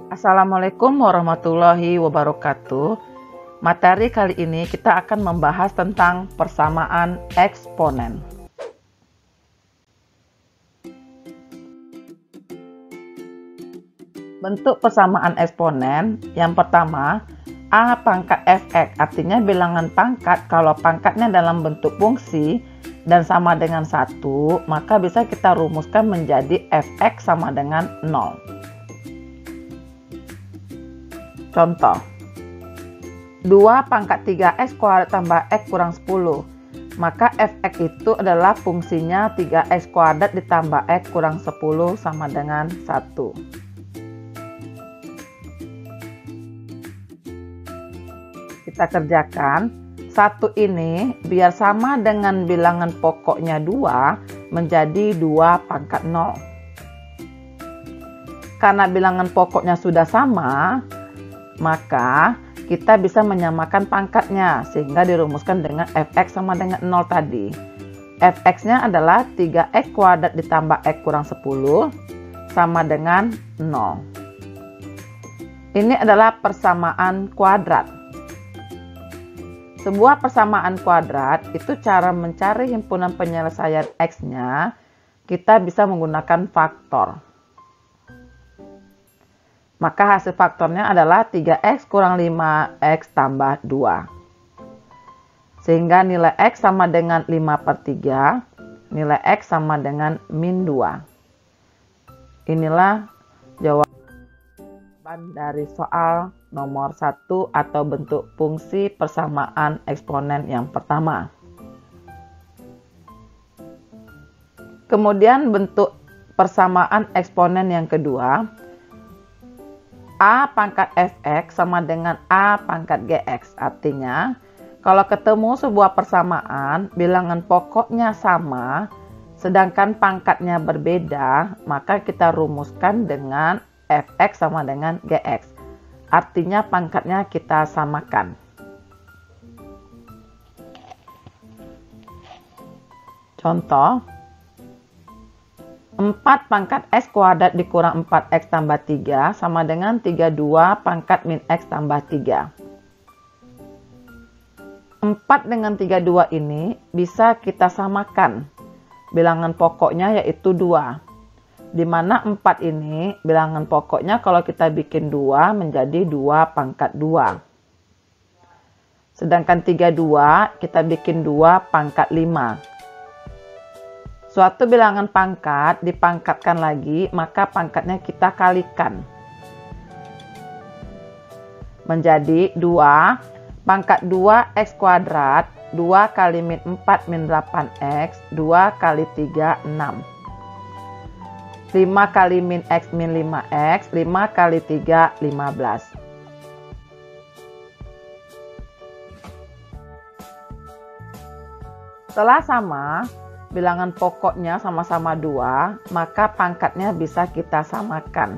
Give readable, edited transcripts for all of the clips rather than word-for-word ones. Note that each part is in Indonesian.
Assalamualaikum warahmatullahi wabarakatuh. Materi kali ini kita akan membahas tentang persamaan eksponen. Bentuk persamaan eksponen yang pertama, A pangkat fx, artinya bilangan pangkat kalau pangkatnya dalam bentuk fungsi dan sama dengan 1, maka bisa kita rumuskan menjadi fx sama dengan 0. Contoh, 2 pangkat 3x kuadrat tambah x kurang 10. Maka fx itu adalah fungsinya 3x kuadrat ditambah x kurang 10 sama dengan 1. Kita kerjakan. 1 ini biar sama dengan bilangan pokoknya 2 menjadi 2 pangkat 0. Karena bilangan pokoknya sudah sama, maka kita bisa menyamakan pangkatnya sehingga dirumuskan dengan fx sama dengan 0 tadi. Fx-nya adalah 3x kuadrat ditambah x kurang 10 sama dengan 0. Ini adalah persamaan kuadrat. Sebuah persamaan kuadrat itu cara mencari himpunan penyelesaian x-nya, kita bisa menggunakan faktor. Maka hasil faktornya adalah 3x kurang 5x tambah 2. Sehingga nilai x sama dengan 5/3, nilai x sama dengan min 2. Inilah jawaban dari soal nomor 1 atau bentuk fungsi persamaan eksponen yang pertama. Kemudian bentuk persamaan eksponen yang kedua, A pangkat fx sama dengan A pangkat gx. Artinya, kalau ketemu sebuah persamaan, bilangan pokoknya sama, sedangkan pangkatnya berbeda, maka kita rumuskan dengan fx sama dengan gx. Artinya pangkatnya kita samakan. Contoh, 4 pangkat x kuadrat dikurang 4x tambah 3 sama dengan 32 pangkat min x tambah 3. 4 dengan 32 ini bisa kita samakan. Bilangan pokoknya yaitu 2. Di mana 4 ini bilangan pokoknya kalau kita bikin 2 menjadi 2 pangkat 2. Sedangkan 32 kita bikin 2 pangkat 5. Suatu bilangan pangkat dipangkatkan lagi, maka pangkatnya kita kalikan. Menjadi 2 pangkat 2x kuadrat, 2 kali min 4 min 8x, 2 kali 3, 6. 5 kali min x min 5x, 5 kali 3, 15. Setelah sama, bilangan pokoknya sama-sama 2, maka pangkatnya bisa kita samakan.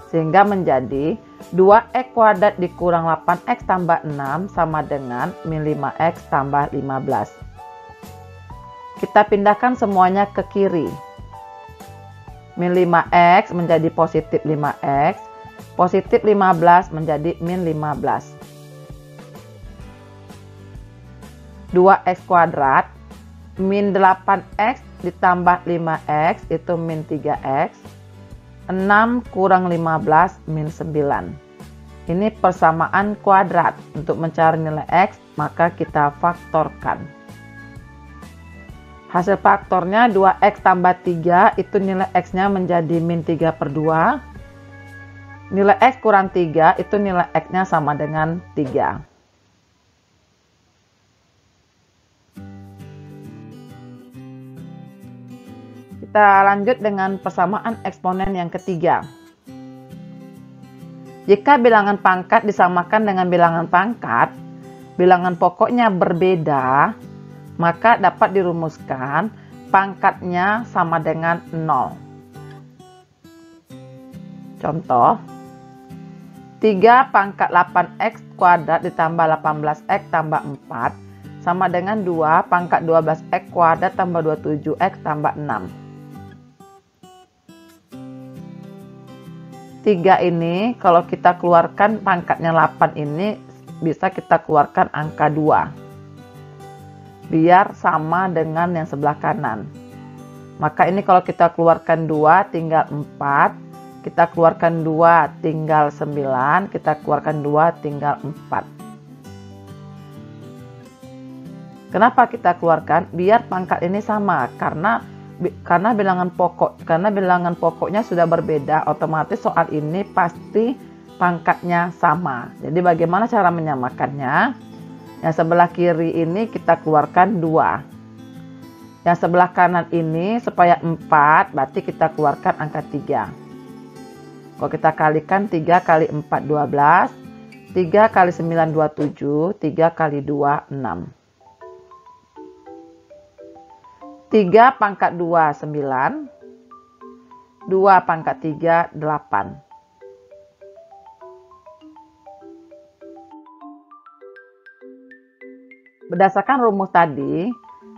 Sehingga menjadi 2x kuadrat dikurang 8x tambah 6 sama dengan min 5x tambah 15. Kita pindahkan semuanya ke kiri. Min 5x menjadi positif 5x, positif 15 menjadi min 15. 2x kuadrat min 8x ditambah 5x itu min 3x. 6 kurang 15 min 9. Ini persamaan kuadrat. Untuk mencari nilai x, maka kita faktorkan. Hasil faktornya 2x tambah 3, itu nilai x-nya menjadi min 3/2. Nilai x kurang 3, itu nilai x-nya sama dengan 3. Kita lanjut dengan persamaan eksponen yang ketiga. Jika bilangan pangkat disamakan dengan bilangan pangkat, bilangan pokoknya berbeda, maka dapat dirumuskan pangkatnya sama dengan 0. Contoh, 3 pangkat 8x kuadrat ditambah 18x tambah 4 sama dengan 2 pangkat 12x kuadrat tambah 27x tambah 6. 3 ini kalau kita keluarkan pangkatnya 8 ini bisa kita keluarkan angka 2 biar sama dengan yang sebelah kanan. Maka ini kalau kita keluarkan 2 tinggal 4, kita keluarkan 2 tinggal 9, kita keluarkan 2 tinggal 4. Kenapa kita keluarkan? Biar pangkat ini sama, karena bilangan pokoknya sudah berbeda, otomatis soal ini pasti pangkatnya sama. Jadi bagaimana cara menyamakannya? Yang sebelah kiri ini kita keluarkan 2. Yang sebelah kanan ini supaya 4, berarti kita keluarkan angka 3. Kalau kita kalikan 3 kali 4 12, 3 kali 9 27, 3 kali 2 6. 3 pangkat 2 9, 2 pangkat 3 8. Berdasarkan rumus tadi,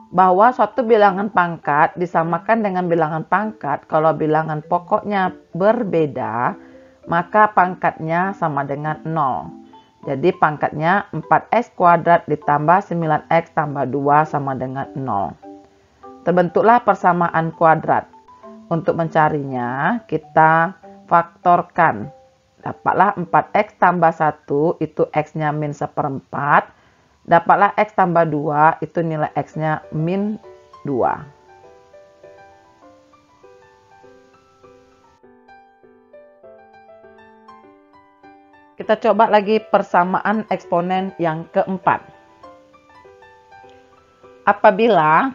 bahwa suatu bilangan pangkat disamakan dengan bilangan pangkat kalau bilangan pokoknya berbeda, maka pangkatnya sama dengan 0. Jadi pangkatnya 4x kuadrat ditambah 9x tambah 2 sama dengan 0. Terbentuklah persamaan kuadrat. Untuk mencarinya, kita faktorkan. Dapatlah 4x tambah 1, itu x-nya min 1/4. Dapatlah x tambah 2, itu nilai x-nya min 2. Kita coba lagi persamaan eksponen yang keempat. Apabila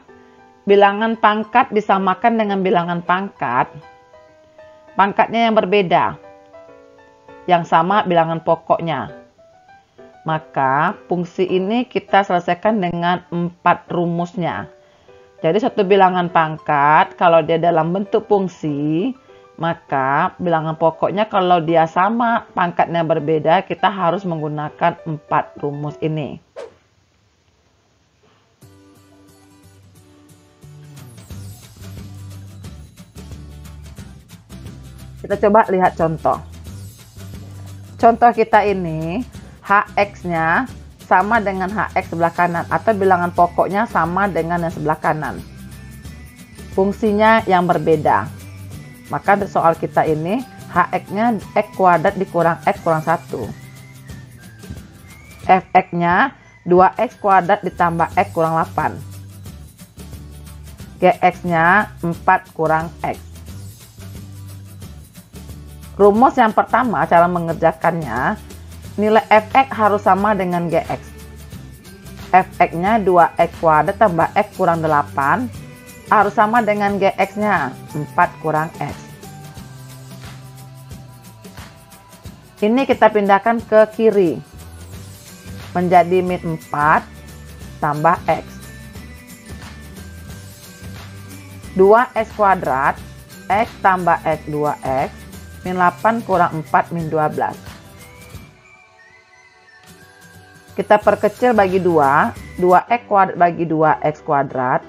bilangan pangkat disamakan dengan bilangan pangkat, pangkatnya yang berbeda, yang sama bilangan pokoknya, maka fungsi ini kita selesaikan dengan 4 rumusnya. Jadi suatu bilangan pangkat kalau dia dalam bentuk fungsi, maka bilangan pokoknya kalau dia sama pangkatnya berbeda, kita harus menggunakan 4 rumus ini. Kita coba lihat contoh. Contoh kita ini, hx-nya sama dengan hx sebelah kanan, atau bilangan pokoknya sama dengan yang sebelah kanan. Fungsinya yang berbeda. Maka soal kita ini, hx-nya x kuadrat dikurang x kurang 1. Fx-nya 2x kuadrat ditambah x kurang 8. Gx-nya 4 kurang x. Rumus yang pertama, cara mengerjakannya, nilai fx harus sama dengan gx. Fx-nya 2x kuadrat tambah x kurang 8 harus sama dengan gx-nya 4 kurang x. Ini kita pindahkan ke kiri. Menjadi min 4 tambah x. 2x kuadrat, x tambah x 2x, min 8 kurang 4 min 12. Kita perkecil bagi 2, 2x kuadrat bagi 2x kuadrat,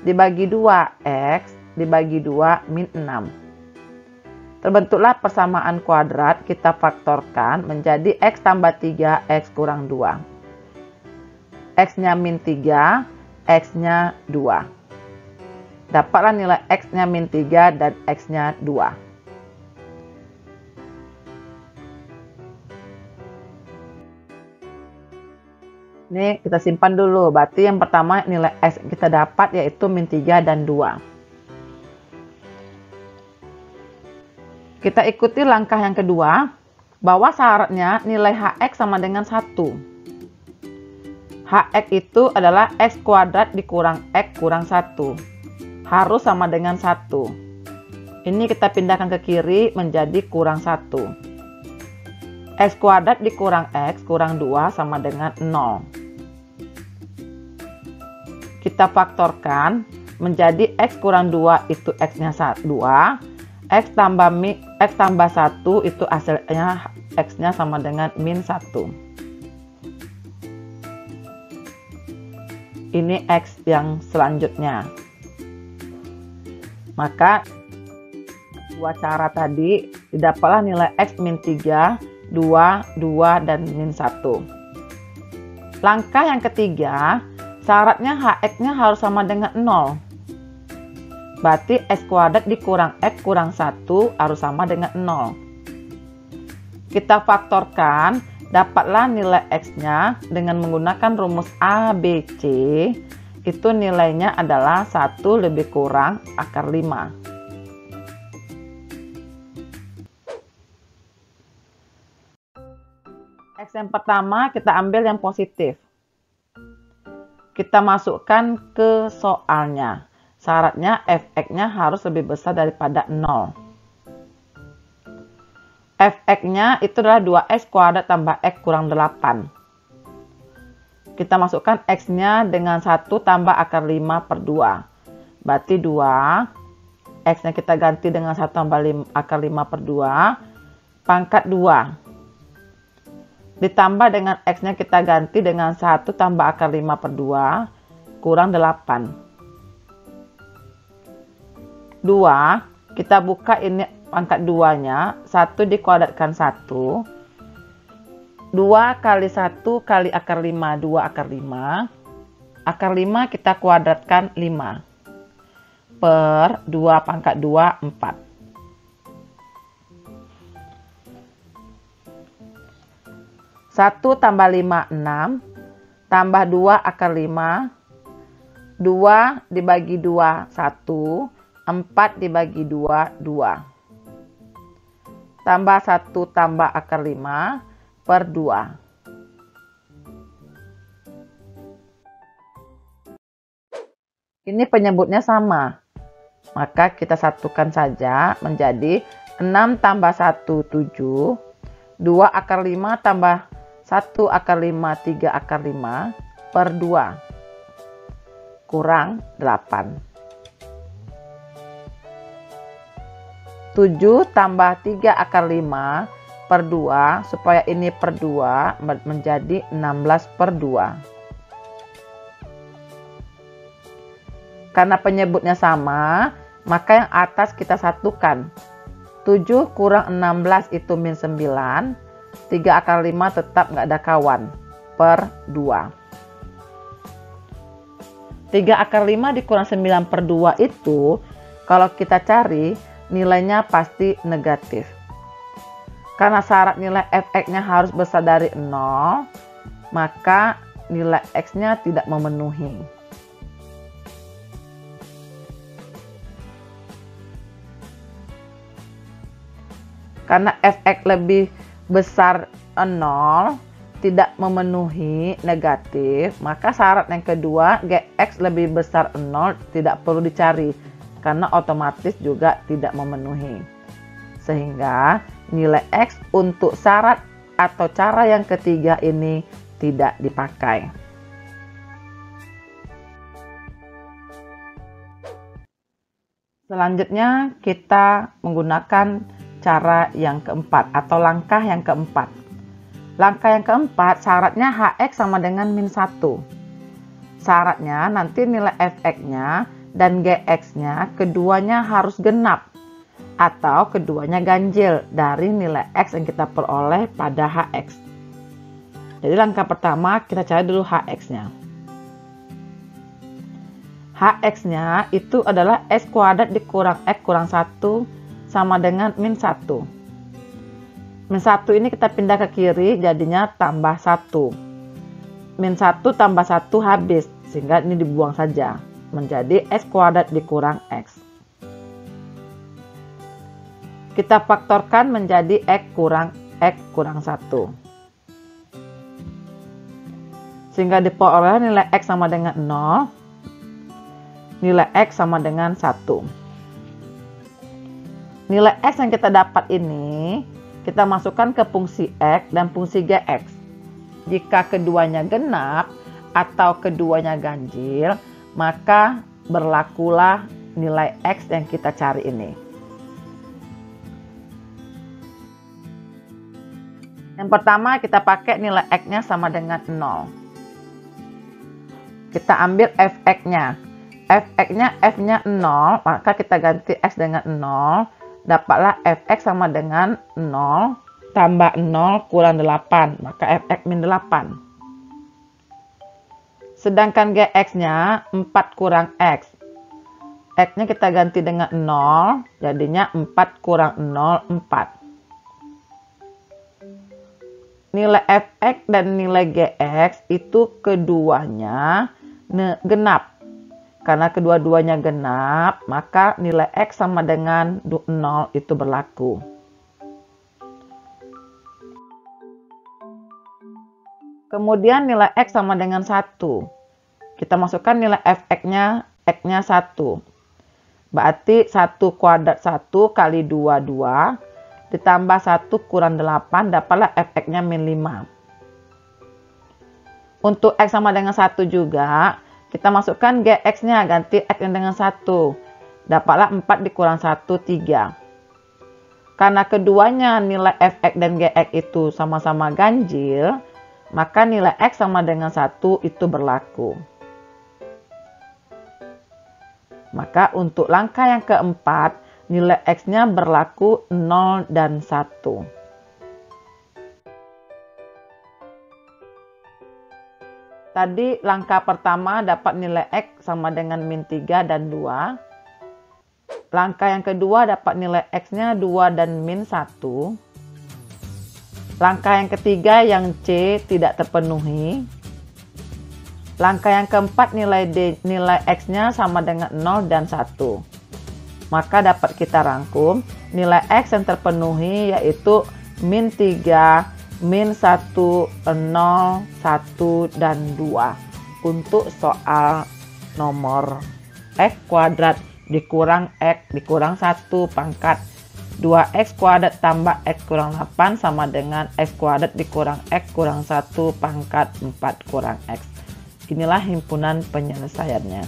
dibagi 2x, dibagi 2 min 6. Terbentuklah persamaan kuadrat, kita faktorkan menjadi x tambah 3, x kurang 2. X-nya min 3, x-nya 2. Dapatlah nilai x-nya min 3 dan x-nya 2. Ini kita simpan dulu. Berarti yang pertama nilai x kita dapat yaitu min 3 dan 2. Kita ikuti langkah yang kedua, bahwa syaratnya nilai hx sama dengan 1. Hx itu adalah x kuadrat dikurang x kurang 1. Harus sama dengan 1. Ini kita pindahkan ke kiri menjadi kurang 1. X kuadrat dikurang x kurang 2 sama dengan 0. Kita faktorkan menjadi x kurang 2 itu x-nya 2, x tambah 1 itu hasilnya x-nya sama dengan min 1. Ini x yang selanjutnya. Maka dua cara tadi, didapatlah nilai X min 3, 2, 2, dan min 1. Langkah yang ketiga, syaratnya Hx-nya harus sama dengan 0. Berarti X kuadrat dikurang X kurang 1 harus sama dengan 0. Kita faktorkan, dapatlah nilai X-nya dengan menggunakan rumus ABC. Itu nilainya adalah 1 lebih kurang akar 5. X yang pertama kita ambil yang positif. Kita masukkan ke soalnya. Syaratnya Fx-nya harus lebih besar daripada 0. Fx-nya itu adalah 2x kuadrat tambah x kurang 8. Kita masukkan x-nya dengan 1 tambah akar 5 per 2. Berarti 2. X-nya kita ganti dengan 1 tambah akar 5 per 2. Pangkat 2. Ditambah dengan x-nya kita ganti dengan 1 tambah akar 5 per 2. Kurang 8. 2, kita buka ini pangkat 2-nya, 1 dikuadratkan 1, 2 kali 1 kali akar 5, 2 akar 5, akar 5 kita kuadratkan 5, per 2 pangkat 2, 4. 1 tambah 5, 6, tambah 2 akar 5, 2 dibagi 2, 1, 4 dibagi 2, 2. Tambah 1 tambah akar 5 per 2. Ini penyebutnya sama. Maka kita satukan saja menjadi 6 tambah 1, 7. 2 akar 5 tambah 1 akar 5, 3 akar 5 per 2. Kurang 8. 7 tambah 3 akar 5 per 2, supaya ini per 2 menjadi 16 per 2. Karena penyebutnya sama, maka yang atas kita satukan. 7 kurang 16 itu min 9, 3 akar 5 tetap nggak ada kawan, per 2. 3 akar 5 dikurang 9 per 2 itu, kalau kita cari, nilainya pasti negatif. Karena syarat nilai Fx-nya harus besar dari 0, maka nilai X-nya tidak memenuhi. Karena Fx lebih besar 0, tidak memenuhi negatif, maka syarat yang kedua, Gx lebih besar 0, tidak perlu dicari. Karena otomatis juga tidak memenuhi. Sehingga nilai X untuk syarat atau cara yang ketiga ini tidak dipakai. Selanjutnya kita menggunakan cara yang keempat atau langkah yang keempat. Langkah yang keempat syaratnya Hx sama dengan min 1. Syaratnya nanti nilai Fx-nya dan Gx-nya keduanya harus genap atau keduanya ganjil dari nilai X yang kita peroleh pada Hx. Jadi langkah pertama kita cari dulu Hx-nya. Hx-nya itu adalah X kuadrat dikurang X kurang 1 sama dengan min 1. Min 1 ini kita pindah ke kiri jadinya tambah 1. Min 1 tambah 1 habis sehingga ini dibuang saja. Menjadi X kuadrat dikurang X. Kita faktorkan menjadi X kurang 1. Sehingga diperoleh nilai X sama dengan 0. Nilai X sama dengan 1. Nilai X yang kita dapat ini, kita masukkan ke fungsi X dan fungsi Gx. Jika keduanya genap atau keduanya ganjil, maka berlakulah nilai X yang kita cari ini. Yang pertama kita pakai nilai X-nya sama dengan 0. Kita ambil Fx-nya. Fx-nya F-nya 0, maka kita ganti X dengan 0. dapatlah fx sama dengan 0 tambah 0 kurang 8, maka fx min 8. Sedangkan gx-nya 4 kurang x. X-nya kita ganti dengan 0, jadinya 4 kurang 0, 4. Nilai fx dan nilai gx itu keduanya genap. Karena kedua-duanya genap, maka nilai x sama dengan 0 itu berlaku. Kemudian nilai x sama dengan 1. Kita masukkan nilai fx-nya, x-nya 1. Berarti 1 kuadrat 1 kali 2, 2. Ditambah 1 kurang 8, dapatlah fx-nya min 5. Untuk x sama dengan 1 juga, kita masukkan gx-nya, ganti x-nya dengan 1. Dapatlah 4 dikurang 1, 3. Karena keduanya nilai fx dan gx itu sama-sama ganjil, maka nilai x sama dengan 1 itu berlaku. Maka untuk langkah yang keempat, nilai x-nya berlaku 0 dan 1. Tadi langkah pertama dapat nilai x sama dengan min 3 dan 2. Langkah yang kedua dapat nilai x-nya 2 dan min 1. Langkah yang ketiga yang C tidak terpenuhi. Langkah yang keempat nilai x-nya sama dengan 0 dan 1. Maka dapat kita rangkum nilai x yang terpenuhi yaitu min 3, min 1, 0, 1, dan 2. Untuk soal nomor x kuadrat dikurang x dikurang 1 pangkat 2x kuadrat tambah x kurang 8 sama dengan x kuadrat dikurang x kurang 1 pangkat 4 kurang x. Inilah himpunan penyelesaiannya.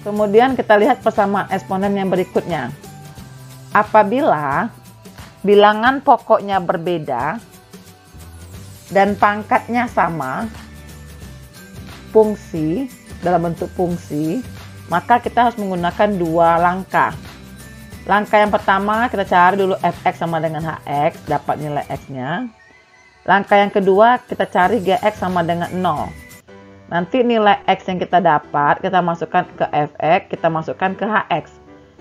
Kemudian kita lihat persamaan eksponen yang berikutnya. Apabila bilangan pokoknya berbeda dan pangkatnya sama, fungsi dalam bentuk fungsi, maka kita harus menggunakan dua langkah. Langkah yang pertama kita cari dulu fx sama dengan hx, dapat nilai x-nya. Langkah yang kedua kita cari gx sama dengan 0. Nanti nilai x yang kita dapat kita masukkan ke fx, kita masukkan ke hx.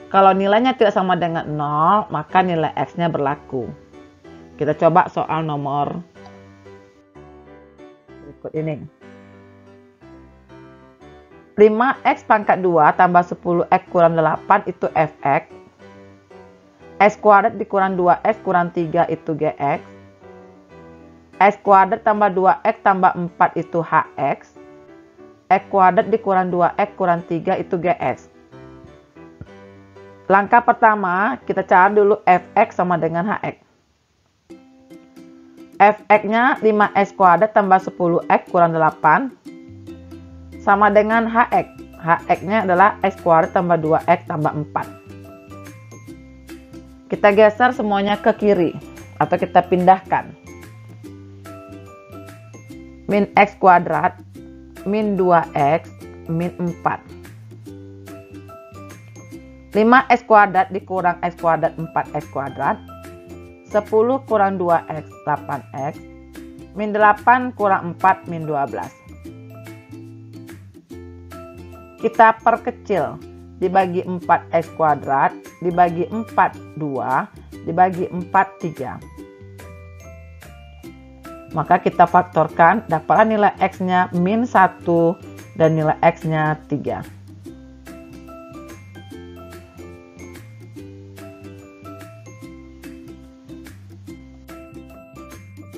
Kalau nilainya tidak sama dengan 0, maka nilai x-nya berlaku. Kita coba soal nomor berikut ini. 5x pangkat 2 tambah 10x kurang 8 itu fx. X kuadrat dikurang 2x kurang 3 itu gx. X kuadrat tambah 2x tambah 4 itu hx. X kuadrat dikurang 2x kurang 3 itu gx. Langkah pertama kita cari dulu fx sama dengan hx. Fx-nya 5x kuadrat tambah 10x kurang 8 sama dengan hx. Hx-nya adalah x kuadrat tambah 2x tambah 4. Kita geser semuanya ke kiri atau kita pindahkan. Min x kuadrat, min 2x, min 4. 5x kuadrat dikurang x kuadrat 4x kuadrat. 10 kurang 2x, 8x. Min 8 kurang 4, min 12. Kita perkecil. Dibagi 4x kuadrat, dibagi 4, 2, dibagi 4, 3. Maka kita faktorkan, dapatlah nilai x-nya min 1 dan nilai x-nya 3.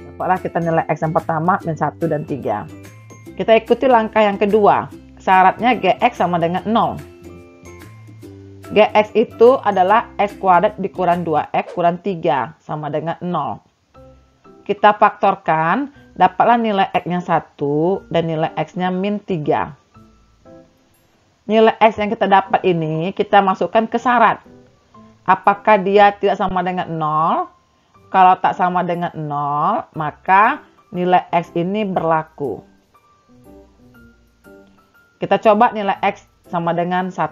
Dapatlah kita nilai x yang pertama, min 1 dan 3. Kita ikuti langkah yang kedua. Syaratnya gx sama dengan 0. Gx itu adalah x kuadrat dikurang 2x kurang 3 sama dengan 0. Kita faktorkan, dapatlah nilai x-nya 1 dan nilai x-nya min 3. Nilai x yang kita dapat ini kita masukkan ke syarat. Apakah dia tidak sama dengan 0? Kalau tak sama dengan 0, maka nilai x ini berlaku. Kita coba nilai X sama dengan 1.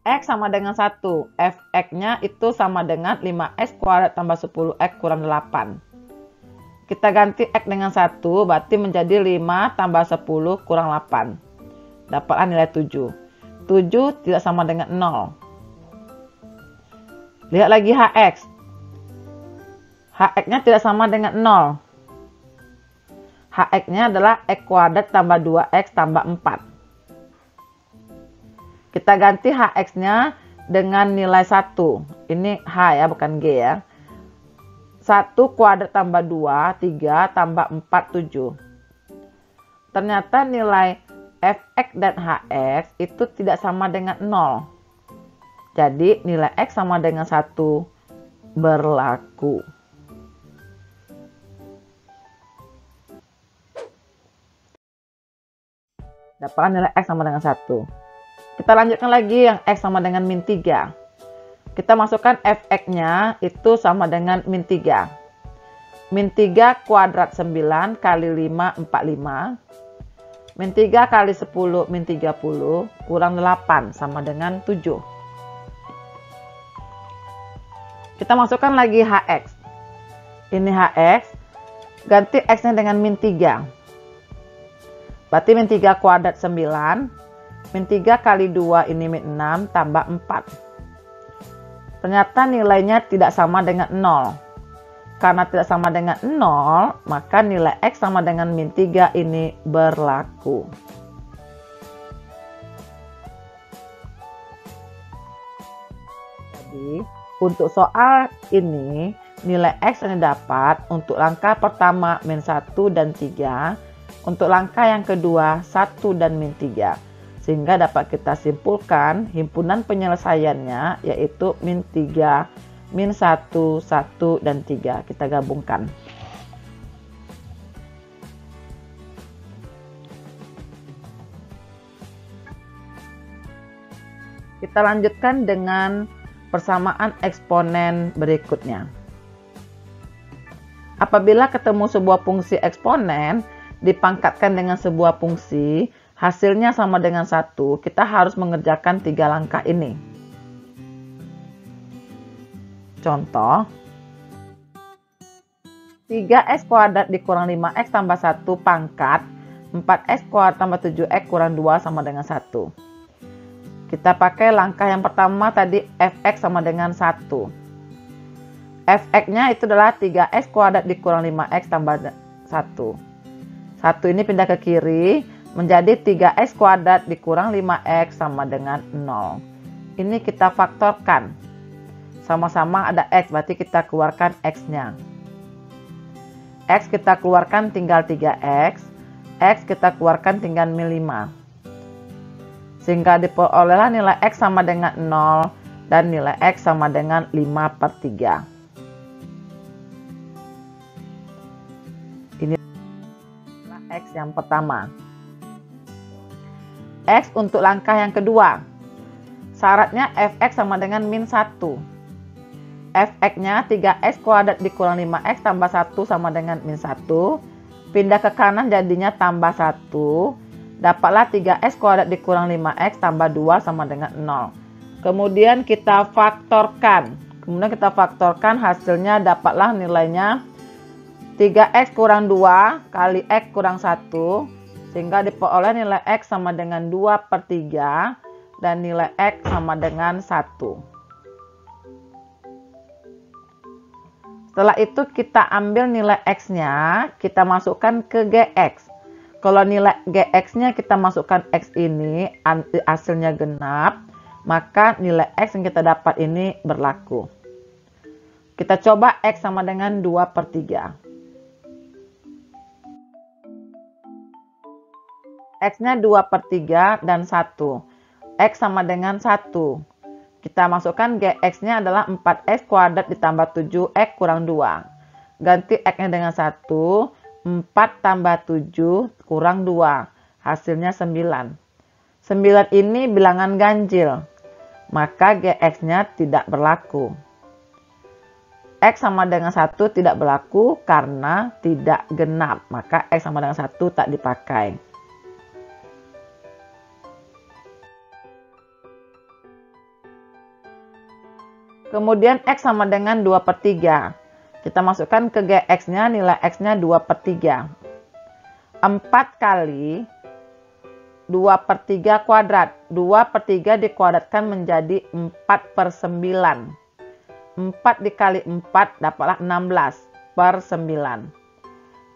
X sama dengan 1. Fx-nya itu sama dengan 5x kuadrat tambah 10x kurang 8. Kita ganti X dengan 1, berarti menjadi 5 tambah 10 kurang 8. Dapatlah nilai 7. 7 tidak sama dengan 0. Lihat lagi Hx. Hx-nya tidak sama dengan 0. Hx-nya adalah X kuadrat tambah 2x tambah 4. Kita ganti Hx-nya dengan nilai 1. Ini H ya, bukan G ya. 1 kuadrat tambah 2, 3 tambah 4, 7. Ternyata nilai Fx dan Hx itu tidak sama dengan 0. Jadi nilai X sama dengan 1 berlaku. Dapatkan nilai X sama dengan 1. Kita lanjutkan lagi yang X sama dengan min 3. Kita masukkan Fx-nya itu sama dengan min 3. Min 3 kuadrat 9 kali 5, 45. Min 3 kali 10, min 30, kurang 8, sama dengan 7. Kita masukkan lagi Hx. Ini Hx, ganti X-nya dengan min 3. Berarti min 3 kuadrat 9. Min 3 kali 2 ini min 6 tambah 4. Ternyata nilainya tidak sama dengan 0. Karena tidak sama dengan 0, maka nilai X sama dengan min 3 ini berlaku. Jadi, untuk soal ini, nilai X yang didapat untuk langkah pertama min 1 dan 3, untuk langkah yang kedua 1 dan min 3. Sehingga dapat kita simpulkan himpunan penyelesaiannya yaitu min 3, min 1, 1, dan 3. Kita gabungkan. Kita lanjutkan dengan persamaan eksponen berikutnya. Apabila ketemu sebuah fungsi eksponen dipangkatkan dengan sebuah fungsi, hasilnya sama dengan 1, kita harus mengerjakan 3 langkah ini. Contoh, 3x kuadrat dikurang 5x tambah 1 pangkat 4x kuadrat tambah 7x kurang 2 sama dengan 1. Kita pakai langkah yang pertama tadi, Fx sama dengan 1. Fx-nya itu adalah 3x kuadrat dikurang 5x tambah 1. 1 ini pindah ke kiri, menjadi 3x kuadrat dikurang 5x sama dengan 0. Ini kita faktorkan. Sama-sama ada x, berarti kita keluarkan x-nya. X kita keluarkan tinggal 3x. X kita keluarkan tinggal min 5. Sehingga diperolehlah nilai x sama dengan 0 dan nilai x sama dengan 5/3. Ini adalah x yang pertama. X untuk langkah yang kedua. Syaratnya Fx sama dengan min 1. Fx-nya 3x kuadrat dikurang 5x tambah 1 sama dengan min 1. Pindah ke kanan jadinya tambah 1. Dapatlah 3x kuadrat dikurang 5x tambah 2 sama dengan 0. Kemudian kita faktorkan. Hasilnya dapatlah nilainya 3x kurang 2 kali x kurang 1. Sehingga diperoleh nilai X sama dengan 2/3 dan nilai X sama dengan 1. Setelah itu kita ambil nilai X-nya, kita masukkan ke Gx. Kalau nilai Gx-nya kita masukkan X ini, hasilnya genap, maka nilai X yang kita dapat ini berlaku. Kita coba X sama dengan 2/3. X-nya 2/3 dan 1. X sama dengan 1. Kita masukkan Gx-nya adalah 4x kuadrat ditambah 7x kurang 2. Ganti X-nya dengan 1. 4 tambah 7 kurang 2. Hasilnya 9. 9 ini bilangan ganjil. Maka Gx-nya tidak berlaku. X sama dengan 1 tidak berlaku karena tidak genap. Maka X sama dengan 1 tak dipakai. Kemudian X sama dengan 2/3. Kita masukkan ke GX-nya, nilai X-nya 2/3. 4 kali 2/3 kuadrat. 2/3 dikuadratkan menjadi 4/9. 4 dikali 4 dapatlah 16/9.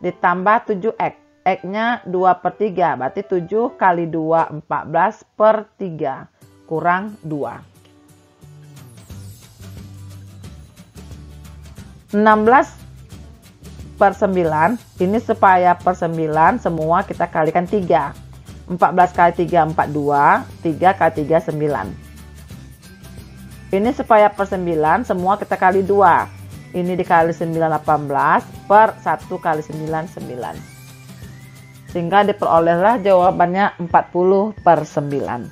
Ditambah 7X. X-nya 2/3. Berarti 7 kali 2, 14/3. Kurang 2. 16/9. Ini supaya per 9 semua kita kalikan 3. 14 kali 3, 42. 3 kali 3, 9. Ini supaya per 9 semua kita kali 2. Ini dikali 9, 18 per 1 kali 9, 9. Sehingga diperolehlah jawabannya 40/9.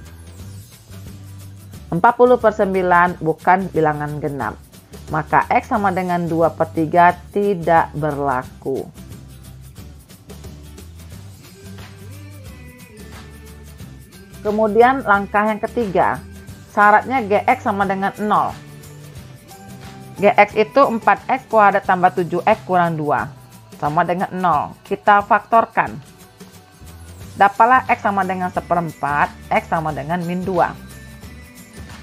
40/9 bukan bilangan genap. Maka X sama dengan 2/3 tidak berlaku. Kemudian langkah yang ketiga. Syaratnya GX sama dengan 0. GX itu 4X kuadrat tambah 7X kurang 2. Sama dengan 0. Kita faktorkan. Dapatlah X sama dengan 1/4. X sama dengan min 2.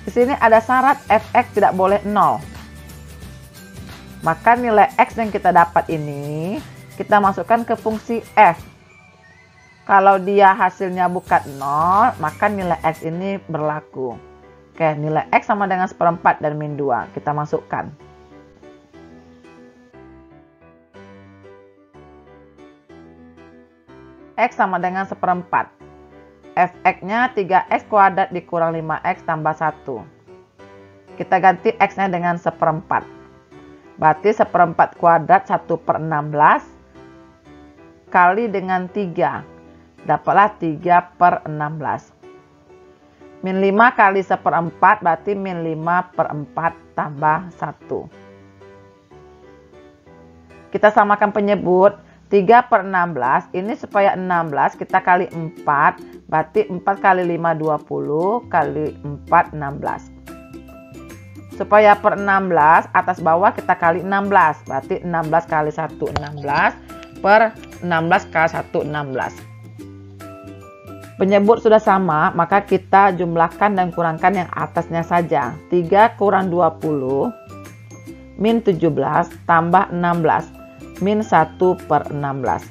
Di sini ada syarat Fx tidak boleh 0. Maka nilai X yang kita dapat ini, kita masukkan ke fungsi F. Kalau dia hasilnya bukan 0, maka nilai X ini berlaku. Oke, nilai X sama dengan 1/4 dan min 2. Kita masukkan. X sama dengan 1/4. Fx-nya 3X kuadrat dikurang 5X tambah 1. Kita ganti X-nya dengan 1/4. Berarti 1/4 kuadrat 1/16 kali dengan 3. Dapatlah 3/16. Min 5 kali 1/4 berarti min 5/4 tambah 1. Kita samakan penyebut. 3/16 ini supaya 16 kita kali 4. Berarti 4 kali 5 20 kali 4 16. Supaya per 16 atas bawah kita kali 16. Berarti 16 kali 1 16 per 16 kali 1 16. Penyebut sudah sama, maka kita jumlahkan dan kurangkan yang atasnya saja. 3 kurang 20, min 17, tambah 16, min 1/16.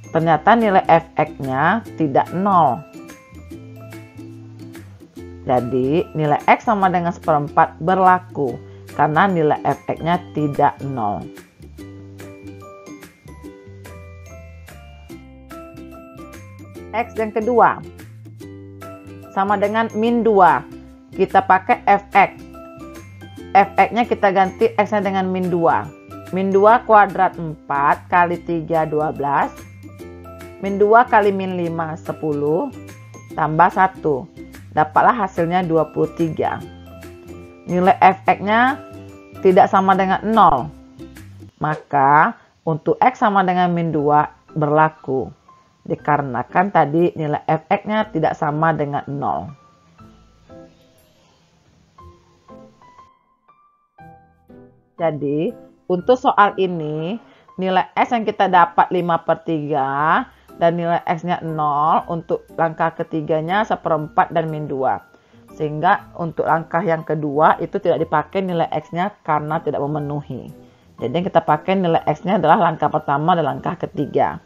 Ternyata nilai Fx-nya tidak 0. Jadi, nilai X sama dengan 1/4 berlaku, karena nilai Fx-nya tidak 0. X yang kedua sama dengan min 2. Kita pakai Fx. Fx-nya kita ganti X-nya dengan min 2. Min 2 kuadrat 4 kali 3 12. Min 2 kali min 5 10. Tambah 1. Dapatlah hasilnya 23. Nilai Fx-nya tidak sama dengan 0. Maka untuk X sama dengan min 2 berlaku. Dikarenakan tadi nilai Fx-nya tidak sama dengan 0. Jadi, untuk soal ini, nilai X yang kita dapat 5/3 dan nilai X-nya 0. Untuk langkah ketiganya 1/4 dan min 2. Sehingga untuk langkah yang kedua itu tidak dipakai nilai X-nya karena tidak memenuhi. Jadi yang kita pakai nilai X-nya adalah langkah pertama dan langkah ketiga.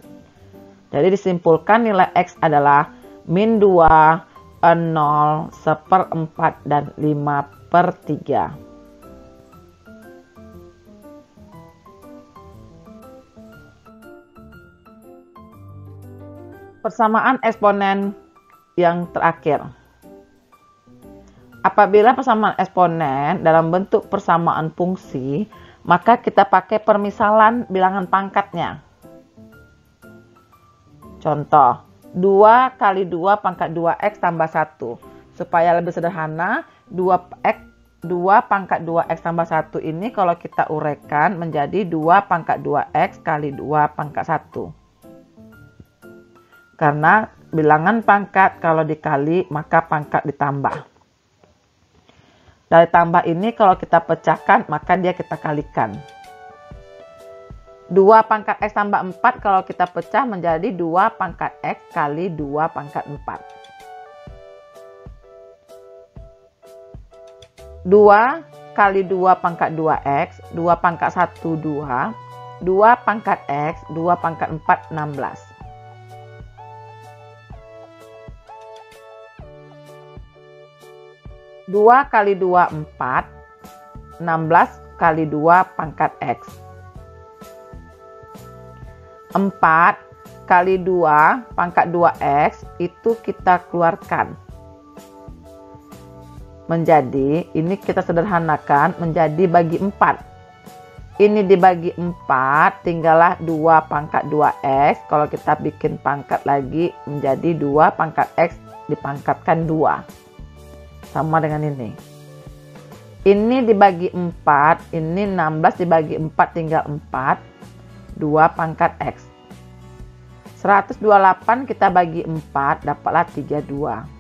Jadi disimpulkan nilai X adalah min 2, 0, 1/4, dan 5/3. Persamaan eksponen yang terakhir. Apabila persamaan eksponen dalam bentuk persamaan fungsi, maka kita pakai permisalan bilangan pangkatnya. Contoh, 2 kali 2 pangkat 2X tambah 1. Supaya lebih sederhana, 2X 2 pangkat 2x tambah 1 ini kalau kita uraikan menjadi 2 pangkat 2x kali 2 pangkat 1. Karena bilangan pangkat kalau dikali maka pangkat ditambah. Dari tambah ini kalau kita pecahkan maka dia kita kalikan. 2 pangkat x tambah 4 kalau kita pecah menjadi 2 pangkat x kali 2 pangkat 4. 2 kali 2 pangkat 2x, 2 pangkat 1 2, 2 pangkat x, 2 pangkat 4 16. 2 kali 2 4, 16 kali 2 pangkat x. 4 kali 2 pangkat 2x itu kita keluarkan. Menjadi, ini kita sederhanakan menjadi bagi 4. Ini dibagi 4, tinggallah 2 pangkat 2x. Kalau kita bikin pangkat lagi menjadi 2 pangkat x dipangkatkan 2. Sama dengan ini. Ini dibagi 4, ini 16 dibagi 4 tinggal 4. 2 pangkat x. 128 kita bagi 4 dapatlah 32.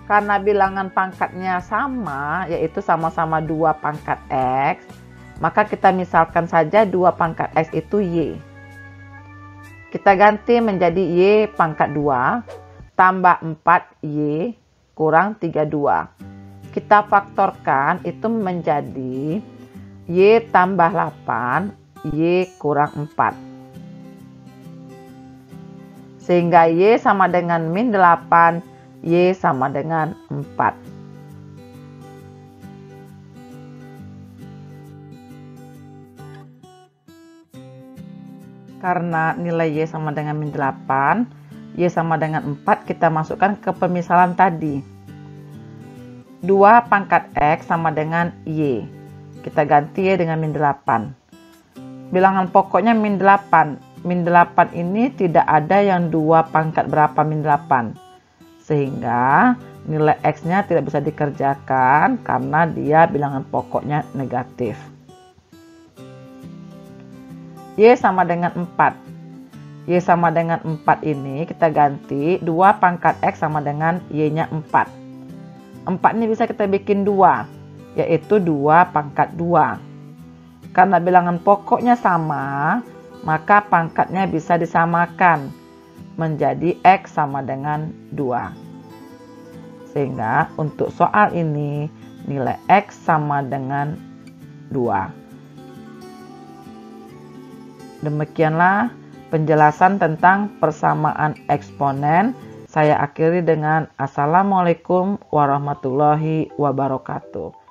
Karena bilangan pangkatnya sama, yaitu sama-sama 2 pangkat x, maka kita misalkan saja 2 pangkat x itu y. Kita ganti menjadi y pangkat 2 tambah 4y kurang 32. Kita faktorkan itu menjadi y tambah 8, y kurang 4. Sehingga y sama dengan min 8, y sama dengan 4. Karena nilai y sama dengan min 8, y sama dengan 4, kita masukkan ke pemisalan tadi. 2 pangkat x sama dengan y. Kita ganti y dengan min 8. Bilangan pokoknya min 8. Min 8 ini tidak ada yang 2 pangkat berapa min 8. Sehingga nilai x-nya tidak bisa dikerjakan karena dia bilangan pokoknya negatif. Y sama dengan 4. Y sama dengan 4 ini kita ganti 2 pangkat x sama dengan y-nya 4. 4 ini bisa kita bikin 2, yaitu 2 pangkat 2. Karena bilangan pokoknya sama, maka pangkatnya bisa disamakan menjadi x sama dengan 2. Sehingga untuk soal ini nilai x sama dengan 2. Demikianlah penjelasan tentang persamaan eksponen. Saya akhiri dengan Assalamualaikum warahmatullahi wabarakatuh.